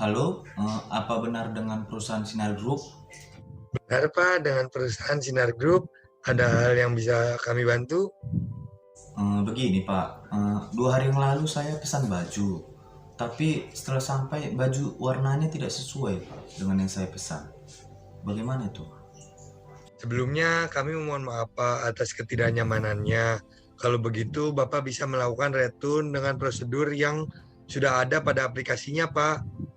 Halo, apa benar dengan perusahaan Sinar Group? Benar Pak, dengan perusahaan Sinar Group, ada hal yang bisa kami bantu? Begini Pak, 2 hari yang lalu saya pesan baju, tapi setelah sampai baju warnanya tidak sesuai Pak dengan yang saya pesan. Bagaimana itu? Sebelumnya kami mohon maaf Pak atas ketidaknyamanannya. Kalau begitu Bapak bisa melakukan return dengan prosedur yang sudah ada pada aplikasinya Pak.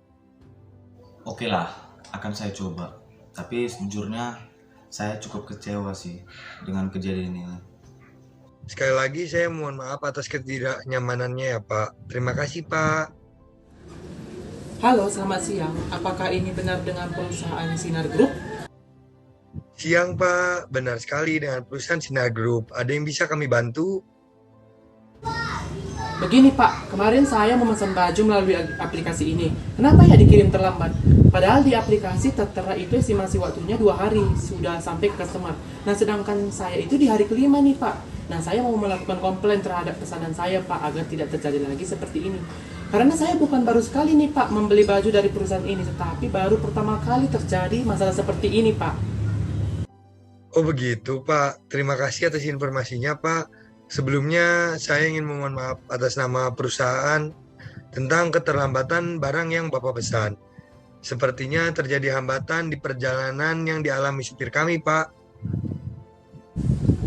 Oke lah, akan saya coba. Tapi sejujurnya saya cukup kecewa sih dengan kejadian ini. Sekali lagi saya mohon maaf atas ketidaknyamanannya ya Pak. Terima kasih Pak. Halo, selamat siang. Apakah ini benar dengan perusahaan Sinar Group? Siang Pak, benar sekali dengan perusahaan Sinar Group. Ada yang bisa kami bantu? Begini Pak, kemarin saya memesan baju melalui aplikasi ini. Kenapa ya dikirim terlambat? Padahal di aplikasi tertera itu estimasi waktunya 2 hari sudah sampai ke customer. Nah sedangkan saya itu di hari kelima nih Pak. Nah saya mau melakukan komplain terhadap pesanan saya Pak agar tidak terjadi lagi seperti ini. Karena saya bukan baru sekali nih Pak membeli baju dari perusahaan ini, tetapi baru pertama kali terjadi masalah seperti ini Pak. Oh begitu Pak, terima kasih atas informasinya Pak. Sebelumnya saya ingin memohon maaf atas nama perusahaan tentang keterlambatan barang yang Bapak pesan. Sepertinya terjadi hambatan di perjalanan yang dialami supir kami Pak.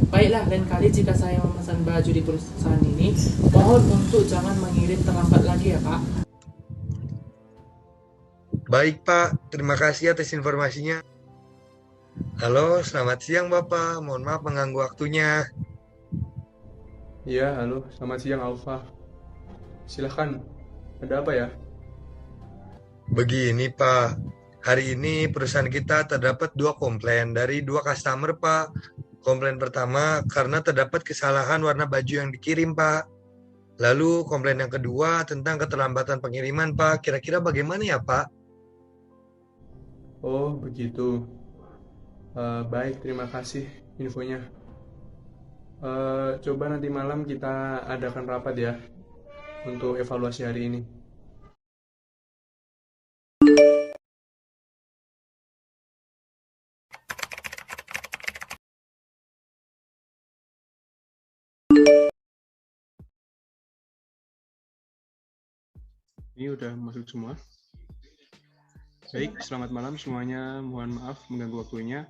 Baiklah, lain kali jika saya memesan baju di perusahaan ini, mohon untuk jangan mengirim terlambat lagi ya Pak. Baik Pak, terima kasih atas informasinya. Halo, selamat siang Bapak. Mohon maaf mengganggu waktunya. Iya, halo, selamat siang Alfa. Silahkan, ada apa ya? Begini Pak, hari ini perusahaan kita terdapat 2 komplain dari 2 customer Pak. Komplain pertama karena terdapat kesalahan warna baju yang dikirim Pak. Lalu komplain yang kedua tentang keterlambatan pengiriman Pak. Kira-kira bagaimana ya Pak? Oh, begitu. Baik, terima kasih infonya. Coba nanti malam kita adakan rapat ya untuk evaluasi hari ini. Ini udah masuk semua. Baik, selamat malam semuanya. Mohon maaf mengganggu waktunya.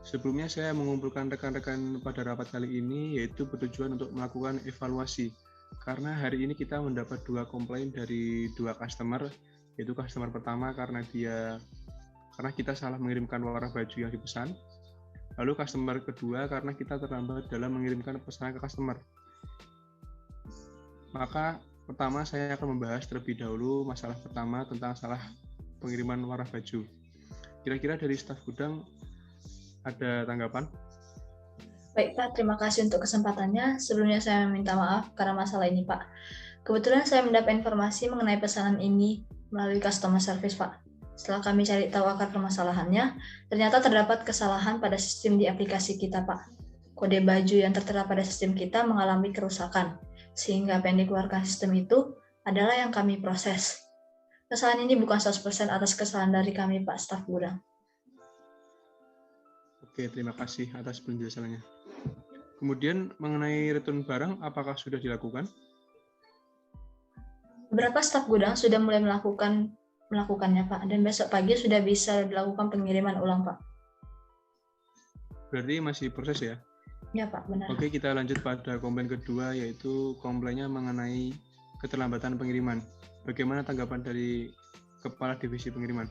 Sebelumnya saya mengumpulkan rekan-rekan pada rapat kali ini yaitu bertujuan untuk melakukan evaluasi. Karena hari ini kita mendapat 2 komplain dari 2 customer, yaitu customer pertama karena kita salah mengirimkan warna baju yang dipesan. Lalu customer kedua karena kita terlambat dalam mengirimkan pesanan ke customer. Maka pertama saya akan membahas terlebih dahulu masalah pertama tentang salah pengiriman warna baju. Kira-kira dari staf gudang ada tanggapan? Baik Pak, terima kasih untuk kesempatannya. Sebelumnya saya meminta maaf karena masalah ini Pak. Kebetulan saya mendapat informasi mengenai pesanan ini melalui customer service Pak. Setelah kami cari tahu akar permasalahannya, ternyata terdapat kesalahan pada sistem di aplikasi kita Pak. Kode baju yang tertera pada sistem kita mengalami kerusakan, sehingga apa yang dikeluarkan sistem itu adalah yang kami proses. Kesalahan ini bukan 100% atas kesalahan dari kami Pak, staf gudang. Oke, terima kasih atas penjelasannya. Kemudian mengenai return barang, apakah sudah dilakukan? Beberapa staf gudang sudah mulai melakukannya Pak, dan besok pagi sudah bisa dilakukan pengiriman ulang Pak. Berarti masih proses ya? Ya Pak, benar. Oke, kita lanjut pada komplain kedua, yaitu komplainnya mengenai keterlambatan pengiriman. Bagaimana tanggapan dari Kepala Divisi Pengiriman?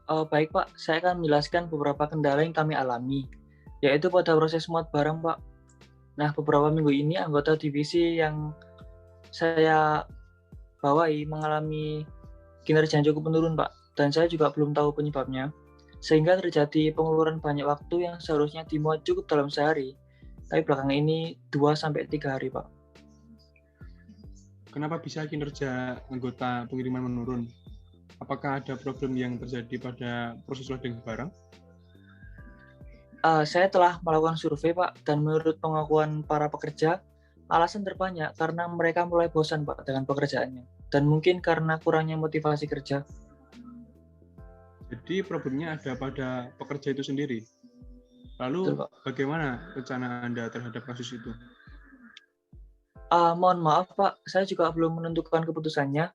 Baik Pak, saya akan menjelaskan beberapa kendala yang kami alami, yaitu pada proses muat barang Pak. Nah, beberapa minggu ini anggota divisi yang saya bawai mengalami kinerja yang cukup menurun Pak, dan saya juga belum tahu penyebabnya, sehingga terjadi pengeluaran banyak waktu yang seharusnya dimuat cukup dalam sehari, tapi belakangan ini 2-3 hari Pak. Kenapa bisa kinerja anggota pengiriman menurun? Apakah ada problem yang terjadi pada proses loading barang? Saya telah melakukan survei Pak, dan menurut pengakuan para pekerja, alasan terbanyak karena mereka mulai bosan Pak dengan pekerjaannya. dan mungkin karena kurangnya motivasi kerja. Jadi problemnya ada pada pekerja itu sendiri. Lalu Betul, Pak. bagaimana rencana Anda terhadap kasus itu? Mohon maaf Pak, saya juga belum menentukan keputusannya.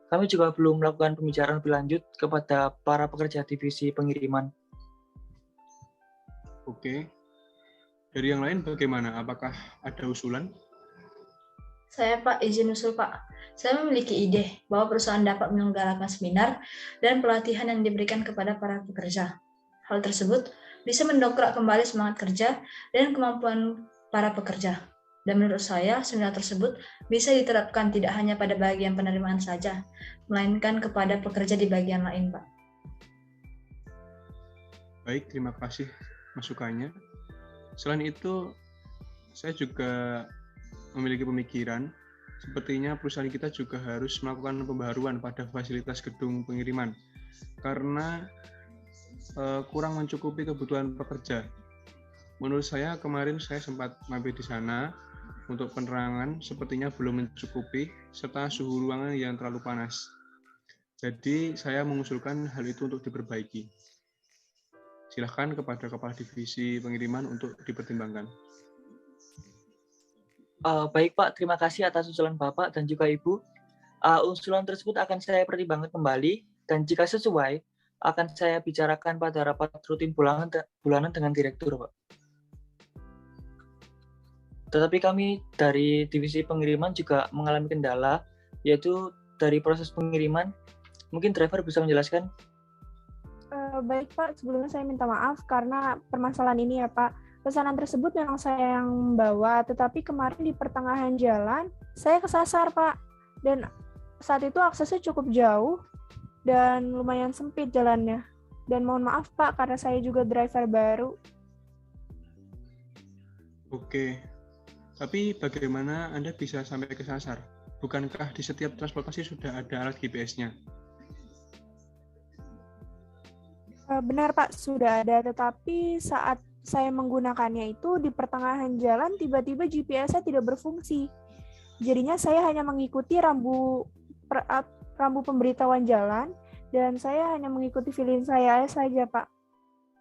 Kami juga belum melakukan pembicaraan lebih lanjut kepada para pekerja divisi pengiriman. Oke. Dari yang lain bagaimana? Apakah ada usulan? Saya Pak, izin usul Pak. Saya memiliki ide bahwa perusahaan dapat menyelenggarakan seminar dan pelatihan yang diberikan kepada para pekerja. Hal tersebut bisa mendongkrak kembali semangat kerja dan kemampuan para pekerja. Dan menurut saya, seminar tersebut bisa diterapkan tidak hanya pada bagian penerimaan saja, melainkan kepada pekerja di bagian lain, Pak. Baik, terima kasih masukannya. Selain itu, saya juga memiliki pemikiran, sepertinya perusahaan kita juga harus melakukan pembaharuan pada fasilitas gedung pengiriman, karena kurang mencukupi kebutuhan pekerja. Menurut saya, kemarin saya sempat mampir di sana, untuk penerangan sepertinya belum mencukupi, serta suhu ruangan yang terlalu panas. Jadi, saya mengusulkan hal itu untuk diperbaiki. Silahkan kepada Kepala Divisi Pengiriman untuk dipertimbangkan. Baik Pak, terima kasih atas usulan Bapak dan juga Ibu. Usulan tersebut akan saya pertimbangkan kembali, dan jika sesuai, akan saya bicarakan pada rapat rutin bulanan dengan Direktur, Pak. Tetapi kami dari Divisi Pengiriman juga mengalami kendala, yaitu dari proses pengiriman. Mungkin driver bisa menjelaskan? Baik Pak, sebelumnya saya minta maaf karena permasalahan ini ya Pak. Pesanan tersebut memang saya yang bawa, tetapi kemarin di pertengahan jalan, saya kesasar Pak. Dan saat itu aksesnya cukup jauh dan lumayan sempit jalannya. Dan mohon maaf Pak, karena saya juga driver baru. Oke, tapi bagaimana Anda bisa sampai kesasar? Bukankah di setiap transportasi sudah ada alat GPS-nya? Benar Pak, sudah ada, tetapi saat saya menggunakannya itu di pertengahan jalan tiba-tiba GPS-nya tidak berfungsi. Jadinya saya hanya mengikuti rambu pemberitahuan jalan dan saya hanya mengikuti feeling saya saja Pak.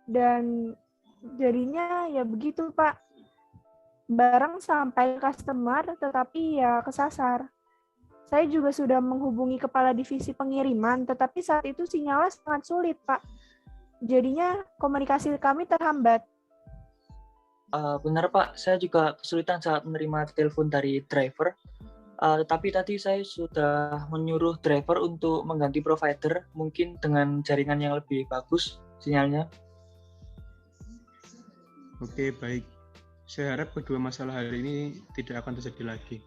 Dan jadinya ya begitu Pak. Barang sampai customer tetapi ya kesasar. Saya juga sudah menghubungi kepala divisi pengiriman, tetapi saat itu sinyalnya sangat sulit Pak. Jadinya komunikasi kami terhambat. Benar Pak, saya juga kesulitan saat menerima telepon dari driver. Tetapi tadi saya sudah menyuruh driver untuk mengganti provider, mungkin dengan jaringan yang lebih bagus sinyalnya. Oke, baik. Saya harap kedua masalah hari ini tidak akan terjadi lagi.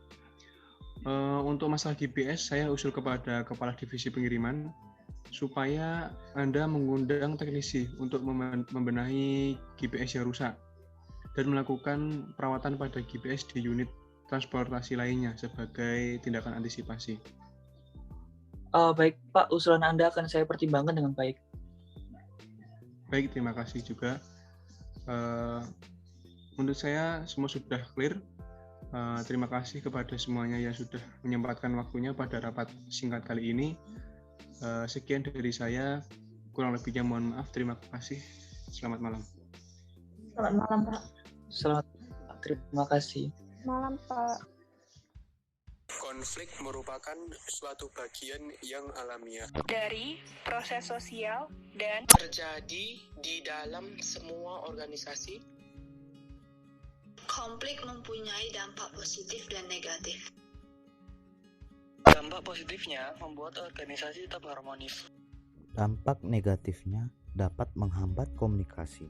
Untuk masalah GPS, saya usul kepada Kepala Divisi Pengiriman supaya Anda mengundang teknisi untuk membenahi GPS yang rusak dan melakukan perawatan pada GPS di unit transportasi lainnya sebagai tindakan antisipasi. Baik Pak, usulan Anda akan saya pertimbangkan dengan baik. Baik, terima kasih juga. Menurut saya semua sudah clear. Terima kasih kepada semuanya yang sudah menyempatkan waktunya pada rapat singkat kali ini. Sekian dari saya, kurang lebihnya mohon maaf. Terima kasih. Selamat malam. Selamat malam, Pak. Selamat, terima kasih. Malam Pak. Konflik merupakan suatu bagian yang alamiah dari proses sosial dan terjadi di dalam semua organisasi. Konflik mempunyai dampak positif dan negatif. Dampak positifnya membuat organisasi tetap harmonis. Dampak negatifnya dapat menghambat komunikasi.